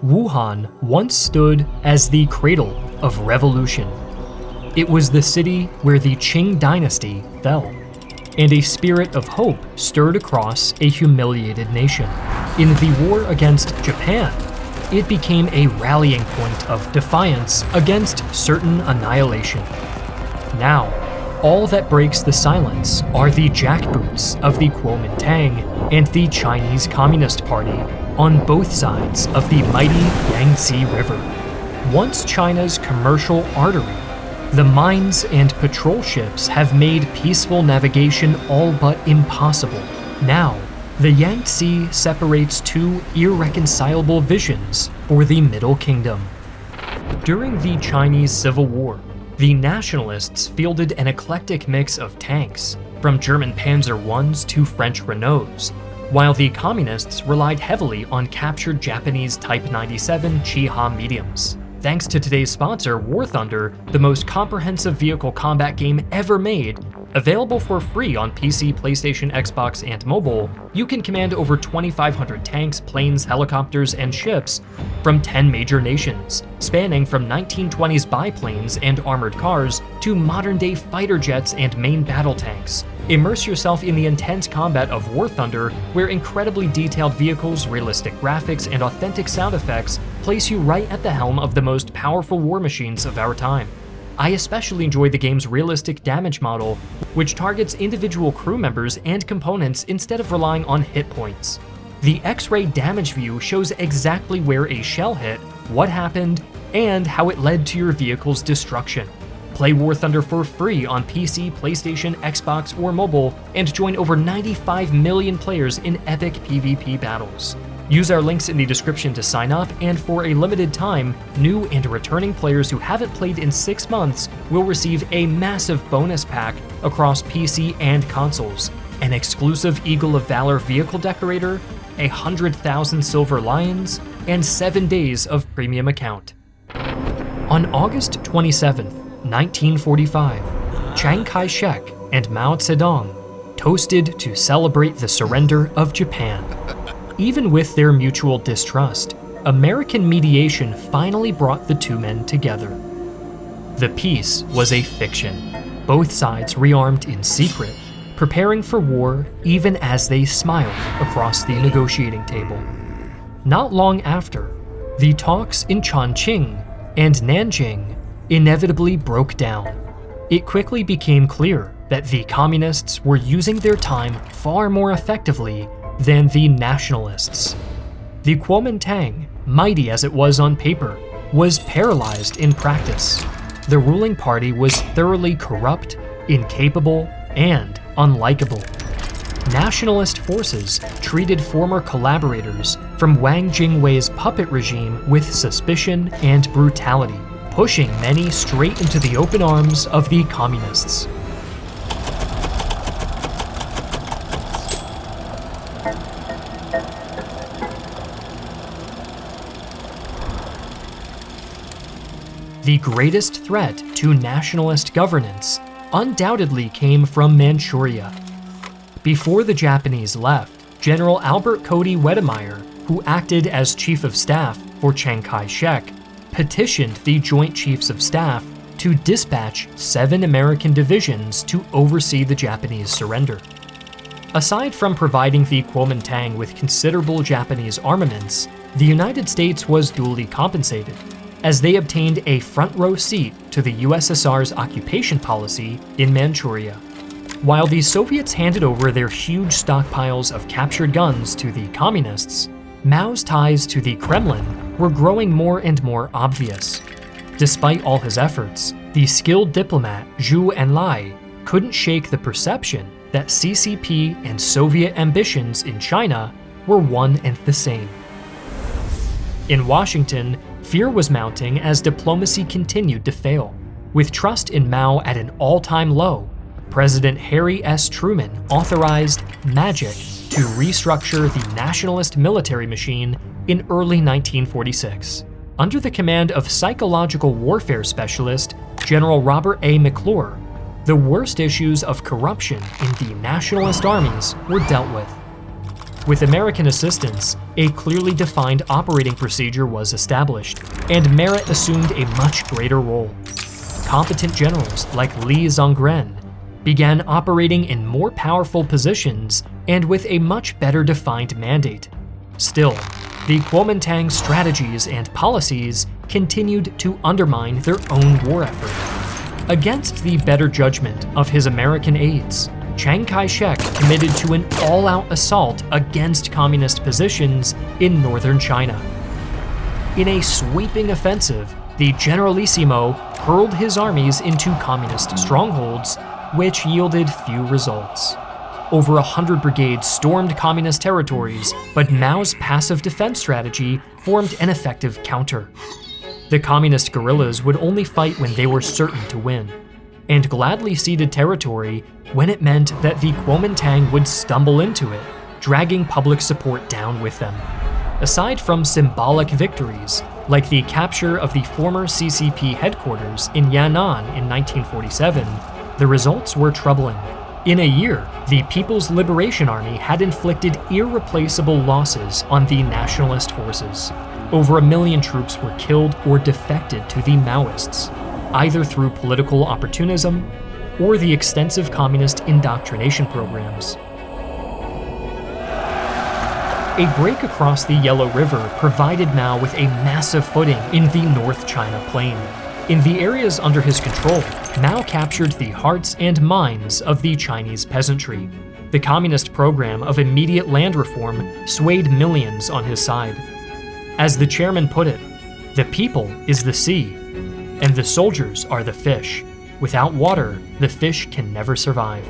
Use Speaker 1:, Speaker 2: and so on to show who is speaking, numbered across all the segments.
Speaker 1: Wuhan once stood as the cradle of revolution. It was the city where the Qing dynasty fell, and a spirit of hope stirred across a humiliated nation. In the war against Japan, it became a rallying point of defiance against certain annihilation. Now, all that breaks the silence are the jackboots of the Kuomintang and the Chinese Communist Party on both sides of the mighty Yangtze River. Once China's commercial artery, the mines and patrol ships have made peaceful navigation all but impossible. Now, the Yangtze separates two irreconcilable visions for the Middle Kingdom. During the Chinese Civil War, the nationalists fielded an eclectic mix of tanks, from German Panzer Is to French Renaults, while the communists relied heavily on captured Japanese Type 97 Chi-Ha mediums. Thanks to today's sponsor, War Thunder, the most comprehensive vehicle combat game ever made, available for free on PC, PlayStation, Xbox, and mobile, you can command over 2,500 tanks, planes, helicopters, and ships from 10 major nations, spanning from 1920s biplanes and armored cars to modern-day fighter jets and main battle tanks. Immerse yourself in the intense combat of War Thunder, where incredibly detailed vehicles, realistic graphics, and authentic sound effects place you right at the helm of the most powerful war machines of our time. I especially enjoy the game's realistic damage model, which targets individual crew members and components instead of relying on hit points. The X-ray damage view shows exactly where a shell hit, what happened, and how it led to your vehicle's destruction. Play War Thunder for free on PC, PlayStation, Xbox, or mobile, and join over 95 million players in epic PvP battles. Use our links in the description to sign up, and for a limited time, new and returning players who haven't played in 6 months will receive a massive bonus pack across PC and consoles, an exclusive Eagle of Valor vehicle decorator, 100,000 silver lions, and 7 days of premium account. On August 27th, 1945, Chiang Kai-shek and Mao Zedong toasted to celebrate the surrender of Japan. Even with their mutual distrust, American mediation finally brought the two men together. The peace was a fiction, both sides rearmed in secret, preparing for war even as they smiled across the negotiating table. Not long after, the talks in Chongqing and Nanjing inevitably broke down. It quickly became clear that the communists were using their time far more effectively than the nationalists. The Kuomintang, mighty as it was on paper, was paralyzed in practice. The ruling party was thoroughly corrupt, incapable, and unlikable. Nationalist forces treated former collaborators from Wang Jingwei's puppet regime with suspicion and brutality, pushing many straight into the open arms of the communists. The greatest threat to nationalist governance undoubtedly came from Manchuria. Before the Japanese left, General Albert Cody Wedemeyer, who acted as Chief of Staff for Chiang Kai-shek, petitioned the Joint Chiefs of Staff to dispatch 7 American divisions to oversee the Japanese surrender. Aside from providing the Kuomintang with considerable Japanese armaments, the United States was duly compensated, as they obtained a front-row seat to the USSR's occupation policy in Manchuria. While the Soviets handed over their huge stockpiles of captured guns to the communists, Mao's ties to the Kremlin were growing more and more obvious. Despite all his efforts, the skilled diplomat Zhou Enlai couldn't shake the perception that CCP and Soviet ambitions in China were one and the same. In Washington, fear was mounting as diplomacy continued to fail. With trust in Mao at an all-time low, President Harry S. Truman authorized magic to restructure the nationalist military machine in early 1946. Under the command of psychological warfare specialist General Robert A. McClure, the worst issues of corruption in the nationalist armies were dealt with. With American assistance, a clearly defined operating procedure was established, and merit assumed a much greater role. Competent generals like Li Zongren began operating in more powerful positions and with a much better defined mandate. Still, the Kuomintang strategies and policies continued to undermine their own war effort. Against the better judgment of his American aides, Chiang Kai-shek committed to an all-out assault against communist positions in northern China. In a sweeping offensive, the Generalissimo hurled his armies into communist strongholds, which yielded few results. Over 100 brigades stormed communist territories, but Mao's passive defense strategy formed an effective counter. The communist guerrillas would only fight when they were certain to win, and gladly ceded territory when it meant that the Kuomintang would stumble into it, dragging public support down with them. Aside from symbolic victories, like the capture of the former CCP headquarters in Yan'an in 1947, the results were troubling. In a year, the People's Liberation Army had inflicted irreplaceable losses on the nationalist forces. Over 1 million troops were killed or defected to the Maoists, either through political opportunism or the extensive communist indoctrination programs. A break across the Yellow River provided Mao with a massive footing in the North China Plain. In the areas under his control, Mao captured the hearts and minds of the Chinese peasantry. The communist program of immediate land reform swayed millions on his side. As the chairman put it, "The people is the sea, and the soldiers are the fish. Without water, the fish can never survive."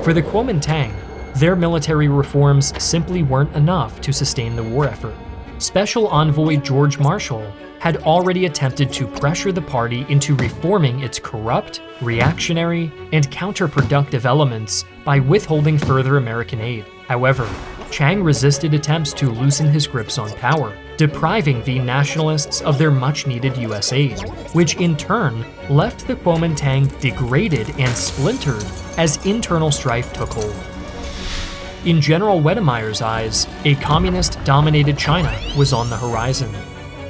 Speaker 1: For the Kuomintang, their military reforms simply weren't enough to sustain the war effort. Special Envoy George Marshall had already attempted to pressure the party into reforming its corrupt, reactionary, and counterproductive elements by withholding further American aid. However, Chiang resisted attempts to loosen his grips on power, depriving the nationalists of their much-needed US aid, which in turn left the Kuomintang degraded and splintered as internal strife took hold. In General Wedemeyer's eyes, a communist-dominated China was on the horizon,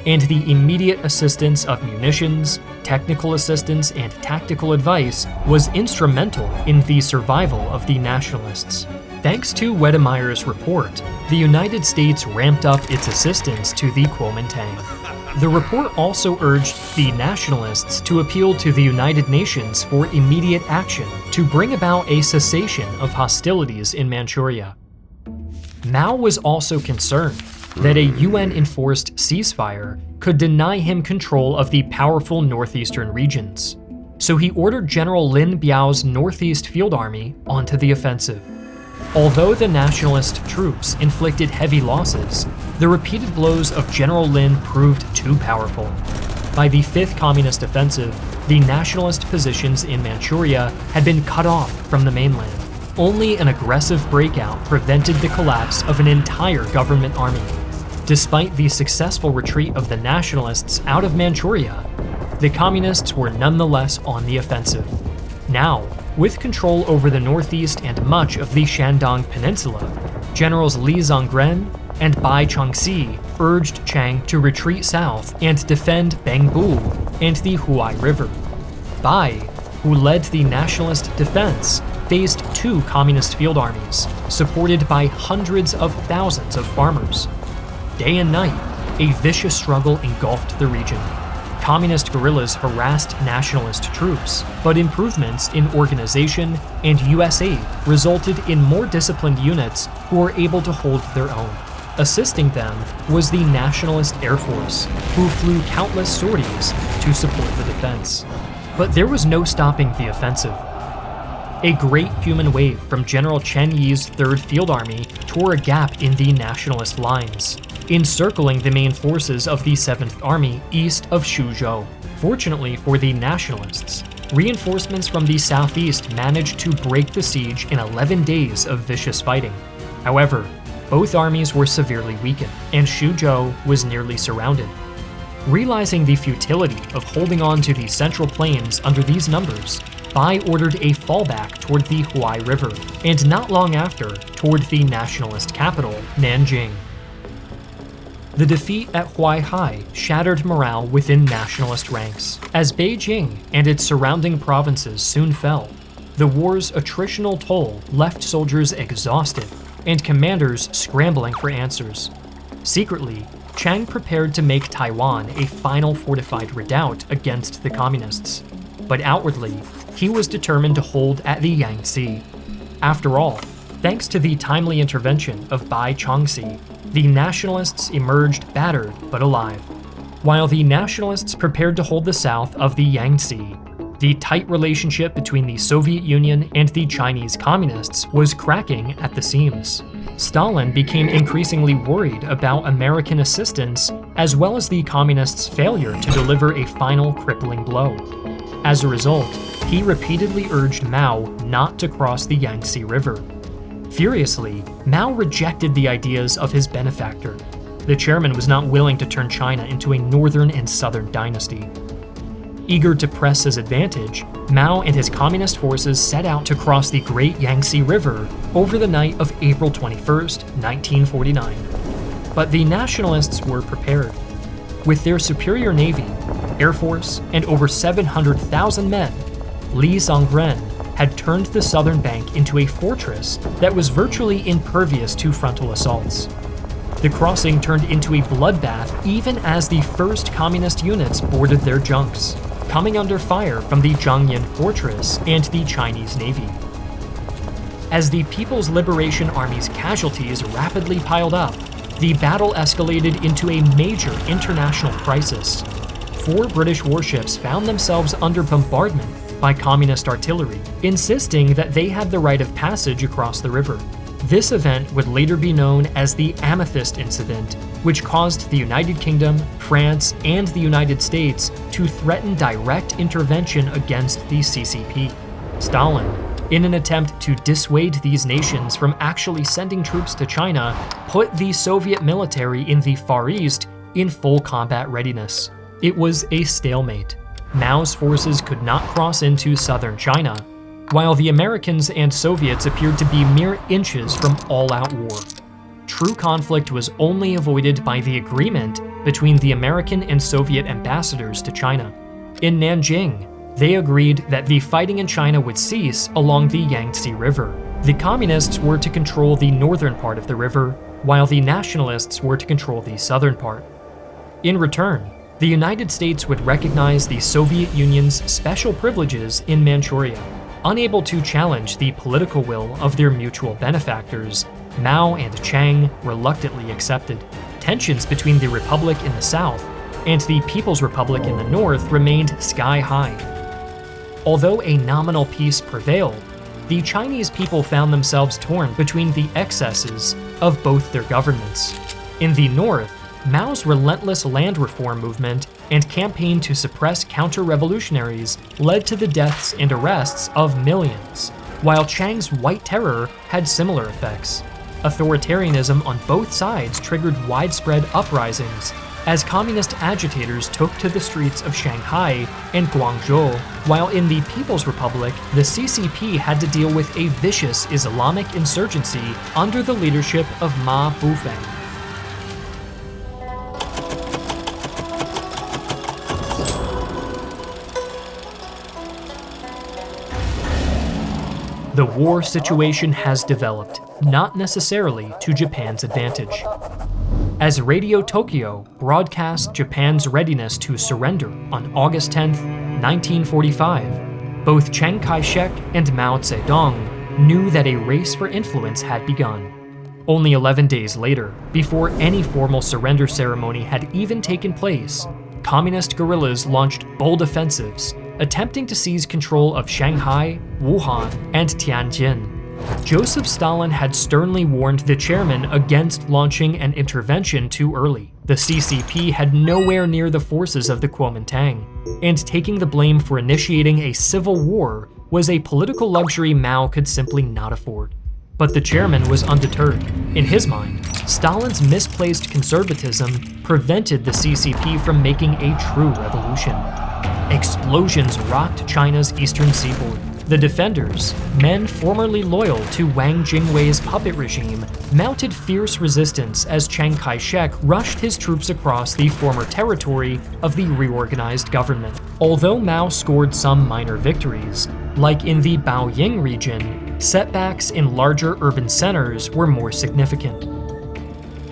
Speaker 1: and the immediate assistance of munitions, technical assistance, and tactical advice was instrumental in the survival of the nationalists. Thanks to Wedemeyer's report, the United States ramped up its assistance to the Kuomintang. The report also urged the nationalists to appeal to the United Nations for immediate action to bring about a cessation of hostilities in Manchuria. Mao was also concerned that a UN-enforced ceasefire could deny him control of the powerful northeastern regions. So he ordered General Lin Biao's Northeast Field Army onto the offensive. Although the nationalist troops inflicted heavy losses, the repeated blows of General Lin proved too powerful. By the 5th Communist Offensive, the nationalist positions in Manchuria had been cut off from the mainland. Only an aggressive breakout prevented the collapse of an entire government army. Despite the successful retreat of the nationalists out of Manchuria, the communists were nonetheless on the offensive. Now, with control over the northeast and much of the Shandong Peninsula, Generals Li Zongren and Bai Chongxi urged Chiang to retreat south and defend Bengbu and the Huai River. Bai, who led the nationalist defense, faced 2 communist field armies, supported by hundreds of thousands of farmers. Day and night, a vicious struggle engulfed the region. Communist guerrillas harassed nationalist troops, but improvements in organization and US aid resulted in more disciplined units who were able to hold their own. Assisting them was the Nationalist Air Force, who flew countless sorties to support the defense. But there was no stopping the offensive. A great human wave from General Chen Yi's 3rd Field Army tore a gap in the nationalist lines, encircling the main forces of the 7th Army east of Suzhou. Fortunately for the nationalists, reinforcements from the southeast managed to break the siege in 11 days of vicious fighting. However, both armies were severely weakened, and Suzhou was nearly surrounded. Realizing the futility of holding on to the central plains under these numbers, Bai ordered a fallback toward the Huai River, and not long after, toward the nationalist capital, Nanjing. The defeat at Huaihai shattered morale within nationalist ranks, as Beijing and its surrounding provinces soon fell. The war's attritional toll left soldiers exhausted and commanders scrambling for answers. Secretly, Chiang prepared to make Taiwan a final fortified redoubt against the communists, but outwardly, he was determined to hold at the Yangtze. After all, thanks to the timely intervention of Bai Chongxi, the nationalists emerged battered but alive. While the nationalists prepared to hold the south of the Yangtze, the tight relationship between the Soviet Union and the Chinese communists was cracking at the seams. Stalin became increasingly worried about American assistance, as well as the communists' failure to deliver a final crippling blow. As a result, he repeatedly urged Mao not to cross the Yangtze River. Furiously, Mao rejected the ideas of his benefactor. The chairman was not willing to turn China into a northern and southern dynasty. Eager to press his advantage, Mao and his communist forces set out to cross the Great Yangtze River over the night of April 21, 1949. But the nationalists were prepared. With their superior navy, air force, and over 700,000 men, Li Zongren had turned the southern bank into a fortress that was virtually impervious to frontal assaults. The crossing turned into a bloodbath even as the first communist units boarded their junks, coming under fire from the Zhangyan fortress and the Chinese navy. As the People's Liberation Army's casualties rapidly piled up, the battle escalated into a major international crisis. 4 British warships found themselves under bombardment by communist artillery, insisting that they had the right of passage across the river. This event would later be known as the Amethyst Incident, which caused the United Kingdom, France, and the United States to threaten direct intervention against the CCP. Stalin, in an attempt to dissuade these nations from actually sending troops to China, put the Soviet military in the Far East in full combat readiness. It was a stalemate. Mao's forces could not cross into southern China, while the Americans and Soviets appeared to be mere inches from all-out war. True conflict was only avoided by the agreement between the American and Soviet ambassadors to China. In Nanjing, they agreed that the fighting in China would cease along the Yangtze River. The communists were to control the northern part of the river, while the nationalists were to control the southern part. In return, the United States would recognize the Soviet Union's special privileges in Manchuria. Unable to challenge the political will of their mutual benefactors, Mao and Chiang reluctantly accepted. Tensions between the Republic in the south and the People's Republic in the north remained sky-high. Although a nominal peace prevailed, the Chinese people found themselves torn between the excesses of both their governments. In the north, Mao's relentless land reform movement and campaign to suppress counter-revolutionaries led to the deaths and arrests of millions, while Chiang's White Terror had similar effects. Authoritarianism on both sides triggered widespread uprisings as communist agitators took to the streets of Shanghai and Guangzhou, while in the People's Republic, the CCP had to deal with a vicious Islamic insurgency under the leadership of Ma Bufang. The war situation has developed, not necessarily to Japan's advantage. As Radio Tokyo broadcast Japan's readiness to surrender on August 10, 1945, both Chiang Kai-shek and Mao Zedong knew that a race for influence had begun. Only 11 days later, before any formal surrender ceremony had even taken place, communist guerrillas launched bold offensives, attempting to seize control of Shanghai, Wuhan, and Tianjin. Joseph Stalin had sternly warned the chairman against launching an intervention too early. The CCP had nowhere near the forces of the Kuomintang, and taking the blame for initiating a civil war was a political luxury Mao could simply not afford. But the chairman was undeterred. In his mind, Stalin's misplaced conservatism prevented the CCP from making a true revolution. Explosions rocked China's eastern seaboard. The defenders, men formerly loyal to Wang Jingwei's puppet regime, mounted fierce resistance as Chiang Kai-shek rushed his troops across the former territory of the reorganized government. Although Mao scored some minor victories, like in the Baoying region, setbacks in larger urban centers were more significant.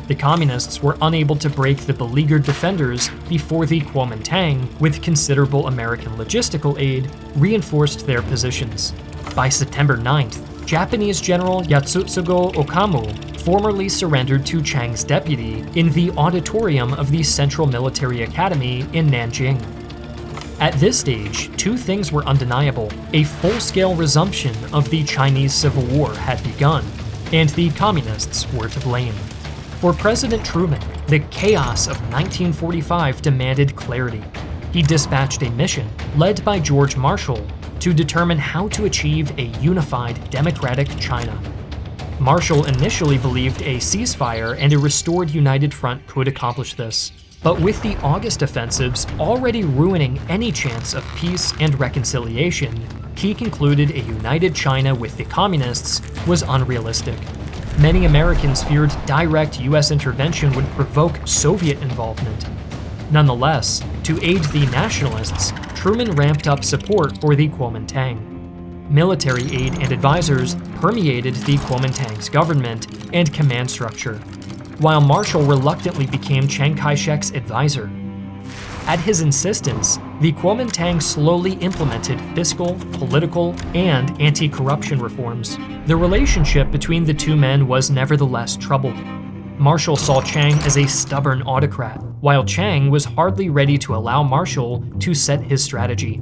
Speaker 1: The communists were unable to break the beleaguered defenders before the Kuomintang, with considerable American logistical aid, reinforced their positions. By September 9th, Japanese General Yasutsugo Okamu formally surrendered to Chiang's deputy in the auditorium of the Central Military Academy in Nanjing. At this stage, two things were undeniable: a full-scale resumption of the Chinese Civil War had begun, and the communists were to blame. For President Truman, the chaos of 1945 demanded clarity. He dispatched a mission, led by George Marshall, to determine how to achieve a unified democratic China. Marshall initially believed a ceasefire and a restored United Front could accomplish this. But with the August offensives already ruining any chance of peace and reconciliation, he concluded a united China with the communists was unrealistic. Many Americans feared direct US intervention would provoke Soviet involvement. Nonetheless, to aid the nationalists, Truman ramped up support for the Kuomintang. Military aid and advisors permeated the Kuomintang's government and command structure, while Marshall reluctantly became Chiang Kai-shek's advisor. At his insistence, the Kuomintang slowly implemented fiscal, political, and anti-corruption reforms. The relationship between the two men was nevertheless troubled. Marshall saw Chiang as a stubborn autocrat, while Chiang was hardly ready to allow Marshall to set his strategy.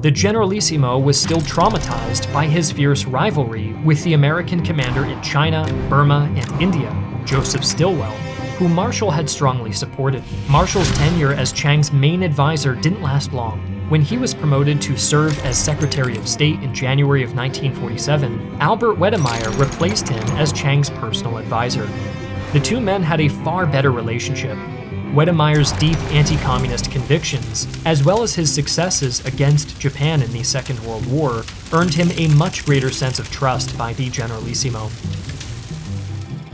Speaker 1: The Generalissimo was still traumatized by his fierce rivalry with the American commander in China, Burma, and India, Joseph Stilwell, whom Marshall had strongly supported. Marshall's tenure as Chiang's main advisor didn't last long. When he was promoted to serve as Secretary of State in January of 1947, Albert Wedemeyer replaced him as Chiang's personal advisor. The two men had a far better relationship. Wedemeyer's deep anti-communist convictions, as well as his successes against Japan in the Second World War, earned him a much greater sense of trust by the Generalissimo.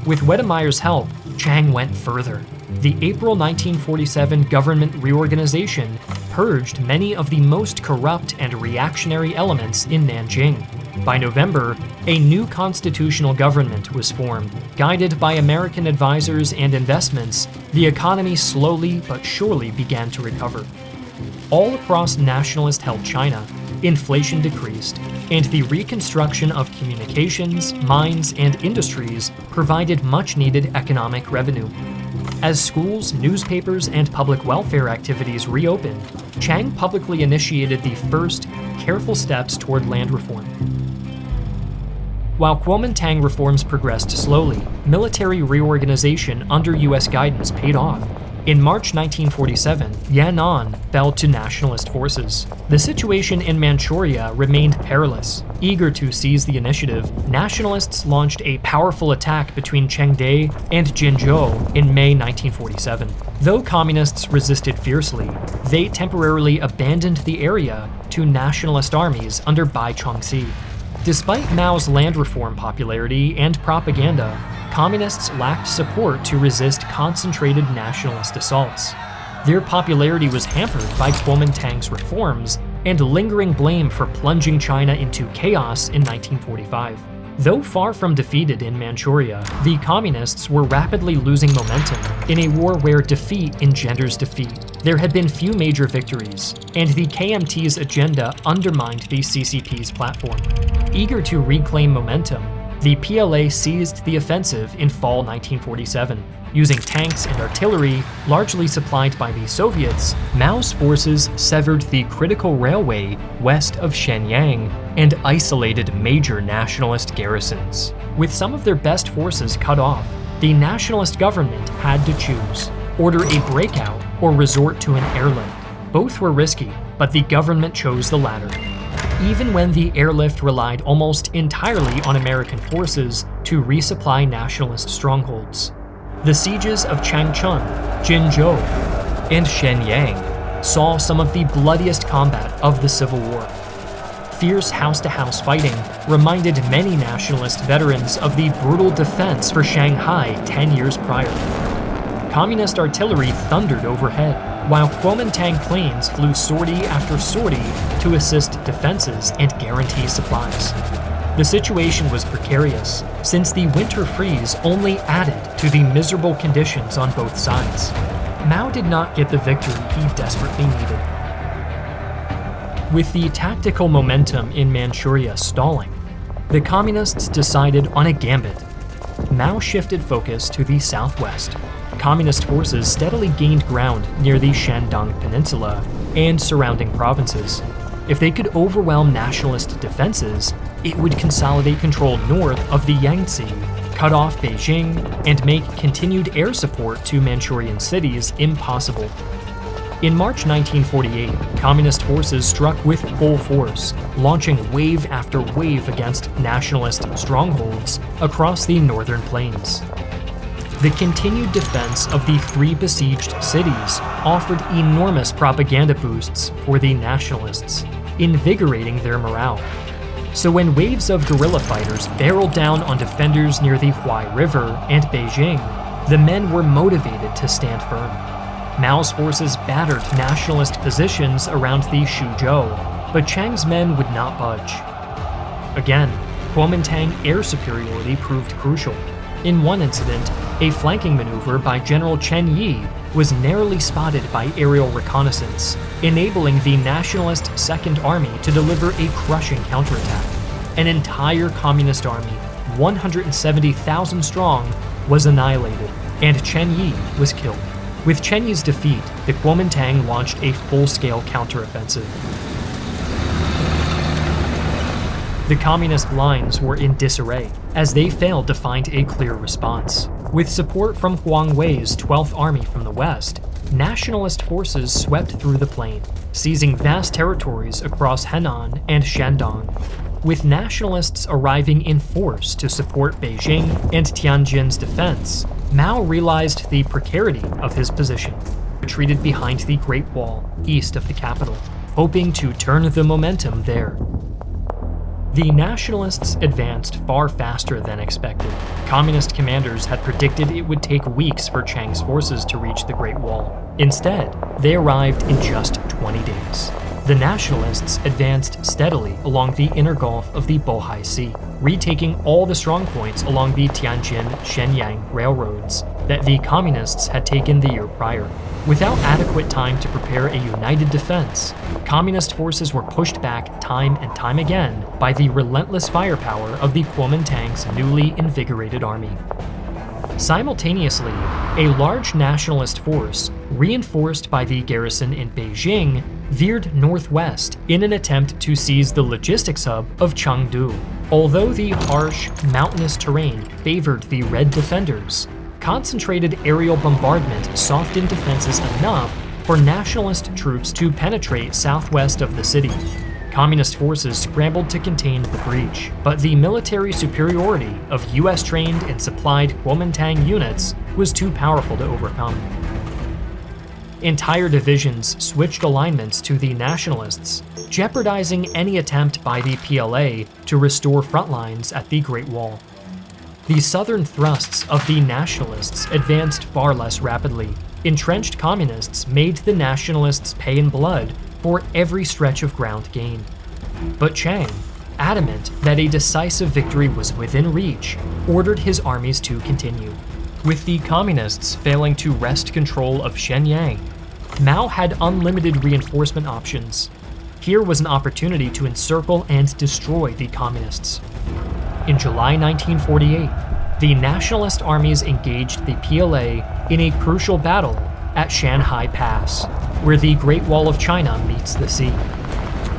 Speaker 1: With Wedemeyer's help, Chiang went further. The April 1947 government reorganization purged many of the most corrupt and reactionary elements in Nanjing. By November, a new constitutional government was formed. Guided by American advisors and investments, the economy slowly but surely began to recover. All across nationalist-held China, inflation decreased, and the reconstruction of communications, mines, and industries provided much-needed economic revenue. As schools, newspapers, and public welfare activities reopened, Chiang publicly initiated the first, careful steps toward land reform. While Kuomintang reforms progressed slowly, military reorganization under US guidance paid off. In March 1947, Yan'an fell to nationalist forces. The situation in Manchuria remained perilous. Eager to seize the initiative, nationalists launched a powerful attack between Chengde and Jinzhou in May 1947. Though communists resisted fiercely, they temporarily abandoned the area to nationalist armies under Bai Chongxi. Despite Mao's land reform popularity and propaganda, communists lacked support to resist concentrated nationalist assaults. Their popularity was hampered by Kuomintang's reforms and lingering blame for plunging China into chaos in 1945. Though far from defeated in Manchuria, the communists were rapidly losing momentum in a war where defeat engenders defeat. There had been few major victories, and the KMT's agenda undermined the CCP's platform. Eager to reclaim momentum, the PLA seized the offensive in fall 1947. Using tanks and artillery, largely supplied by the Soviets, Mao's forces severed the critical railway west of Shenyang and isolated major nationalist garrisons. With some of their best forces cut off, the nationalist government had to choose: order a breakout or resort to an airlift. Both were risky, but the government chose the latter. even when the airlift relied almost entirely on American forces to resupply nationalist strongholds. The sieges of Changchun, Jinzhou, and Shenyang saw some of the bloodiest combat of the Civil War. Fierce house-to-house fighting reminded many nationalist veterans of the brutal defense for Shanghai 10 years prior. Communist artillery thundered overhead, while Kuomintang planes flew sortie after sortie to assist defenses and guarantee supplies. The situation was precarious, since the winter freeze only added to the miserable conditions on both sides. Mao did not get the victory he desperately needed. With the tactical momentum in Manchuria stalling, the communists decided on a gambit. Mao shifted focus to the southwest. Communist forces steadily gained ground near the Shandong Peninsula and surrounding provinces. If they could overwhelm nationalist defenses, it would consolidate control north of the Yangtze, cut off Beijing, and make continued air support to Manchurian cities impossible. In March 1948, communist forces struck with full force, launching wave after wave against nationalist strongholds across the northern plains. The continued defense of the three besieged cities offered enormous propaganda boosts for the nationalists, invigorating their morale. So when waves of guerrilla fighters barreled down on defenders near the Huai River and Beijing, the men were motivated to stand firm. Mao's forces battered nationalist positions around the Shuzhou, but Chiang's men would not budge. Again, Kuomintang air superiority proved crucial. In one incident, a flanking maneuver by General Chen Yi was narrowly spotted by aerial reconnaissance, enabling the nationalist Second Army to deliver a crushing counterattack. An entire communist army, 170,000 strong, was annihilated, and Chen Yi was killed. With Chen Yi's defeat, the Kuomintang launched a full-scale counteroffensive. The communist lines were in disarray, as they failed to find a clear response. With support from Huang Wei's 12th Army from the west, nationalist forces swept through the plain, seizing vast territories across Henan and Shandong. With nationalists arriving in force to support Beijing and Tianjin's defense, Mao realized the precarity of his position, retreated behind the Great Wall east of the capital, hoping to turn the momentum there. The nationalists advanced far faster than expected. Communist commanders had predicted it would take weeks for Chiang's forces to reach the Great Wall. Instead, they arrived in just 20 days. The nationalists advanced steadily along the inner gulf of the Bohai Sea, retaking all the strongpoints along the Tianjin-Shenyang railroads that the communists had taken the year prior. Without adequate time to prepare a united defense, communist forces were pushed back time and time again by the relentless firepower of the Kuomintang's newly invigorated army. Simultaneously, a large nationalist force, reinforced by the garrison in Beijing, veered northwest in an attempt to seize the logistics hub of Chengdu. Although the harsh, mountainous terrain favored the Red defenders, concentrated aerial bombardment softened defenses enough for nationalist troops to penetrate southwest of the city. Communist forces scrambled to contain the breach, but the military superiority of US-trained and supplied Kuomintang units was too powerful to overcome. Entire divisions switched alignments to the nationalists, jeopardizing any attempt by the PLA to restore front lines at the Great Wall. The southern thrusts of the nationalists advanced far less rapidly. Entrenched communists made the nationalists pay in blood for every stretch of ground gained. But Chiang, adamant that a decisive victory was within reach, ordered his armies to continue. With the communists failing to wrest control of Shenyang, Mao had unlimited reinforcement options. Here was an opportunity to encircle and destroy the communists. In July 1948, the nationalist armies engaged the PLA in a crucial battle at Shanhai Pass, where the Great Wall of China meets the sea.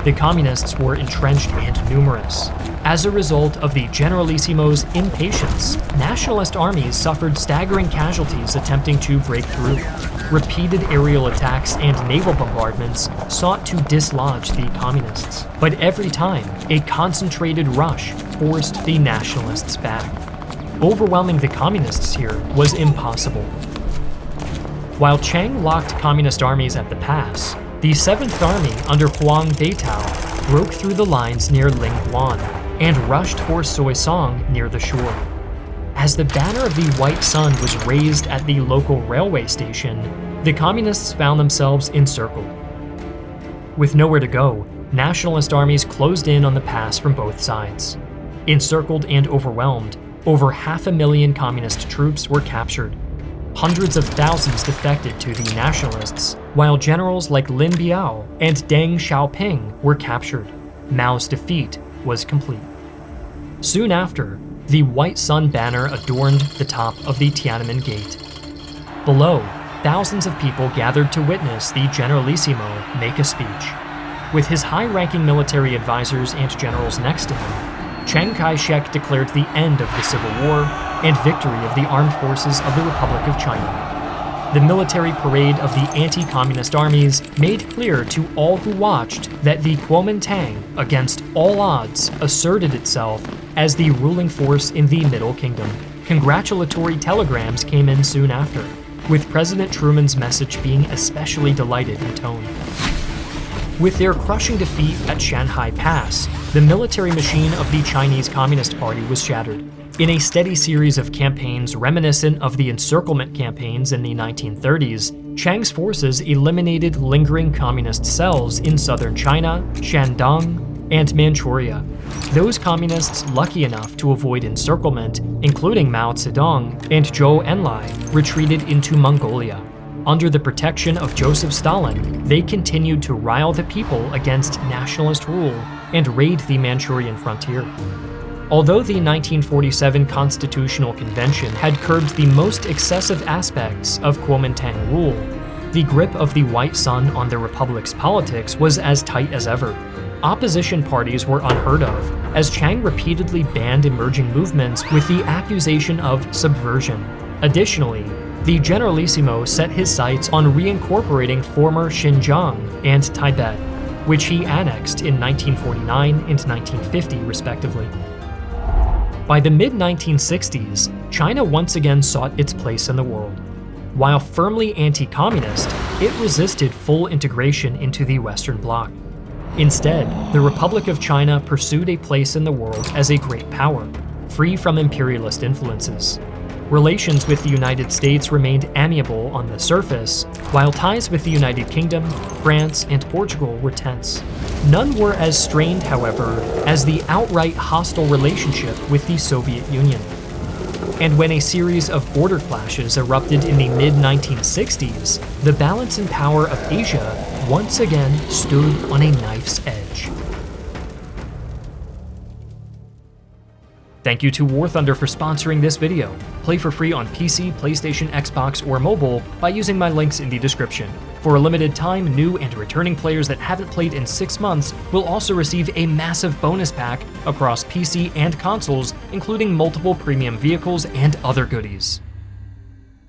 Speaker 1: The communists were entrenched and numerous. As a result of the Generalissimo's impatience, nationalist armies suffered staggering casualties attempting to break through. Repeated aerial attacks and naval bombardments sought to dislodge the communists, but every time, a concentrated rush forced the nationalists back. Overwhelming the communists here was impossible. While Chiang locked communist armies at the pass, the 7th Army under Huang Beitao broke through the lines near Lingguan and rushed for Soisong near the shore. As the banner of the White Sun was raised at the local railway station, the communists found themselves encircled. With nowhere to go, nationalist armies closed in on the pass from both sides. Encircled and overwhelmed, over 500,000 communist troops were captured. Hundreds of thousands defected to the nationalists, while generals like Lin Biao and Deng Xiaoping were captured. Mao's defeat was complete. Soon after, the White Sun banner adorned the top of the Tiananmen Gate. Below, thousands of people gathered to witness the Generalissimo make a speech. With his high-ranking military advisors and generals next to him, Chiang Kai-shek declared the end of the Civil War and victory of the armed forces of the Republic of China. The military parade of the anti-communist armies made clear to all who watched that the Kuomintang, against all odds, asserted itself as the ruling force in the Middle Kingdom. Congratulatory telegrams came in soon after, with President Truman's message being especially delighted in tone. With their crushing defeat at Shanhai Pass, the military machine of the Chinese Communist Party was shattered. In a steady series of campaigns reminiscent of the encirclement campaigns in the 1930s, Chiang's forces eliminated lingering communist cells in southern China, Shandong, and Manchuria. Those communists lucky enough to avoid encirclement, including Mao Zedong and Zhou Enlai, retreated into Mongolia. Under the protection of Joseph Stalin, they continued to rile the people against nationalist rule and raid the Manchurian frontier. Although the 1947 Constitutional Convention had curbed the most excessive aspects of Kuomintang rule, the grip of the White Sun on the Republic's politics was as tight as ever. Opposition parties were unheard of, as Chiang repeatedly banned emerging movements with the accusation of subversion. Additionally, the Generalissimo set his sights on reincorporating former Xinjiang and Tibet, which he annexed in 1949 and 1950 respectively. By the mid-1960s, China once again sought its place in the world. While firmly anti-communist, it resisted full integration into the Western Bloc. Instead, the Republic of China pursued a place in the world as a great power, free from imperialist influences. Relations with the United States remained amiable on the surface, while ties with the United Kingdom, France, and Portugal were tense. None were as strained, however, as the outright hostile relationship with the Soviet Union. And when a series of border clashes erupted in the mid-1960s, the balance in power of Asia once again stood on a knife's edge. Thank you to War Thunder for sponsoring this video. Play for free on PC, PlayStation, Xbox, or mobile by using my links in the description. For a limited time, new and returning players that haven't played in 6 months will also receive a massive bonus pack across PC and consoles, including multiple premium vehicles and other goodies.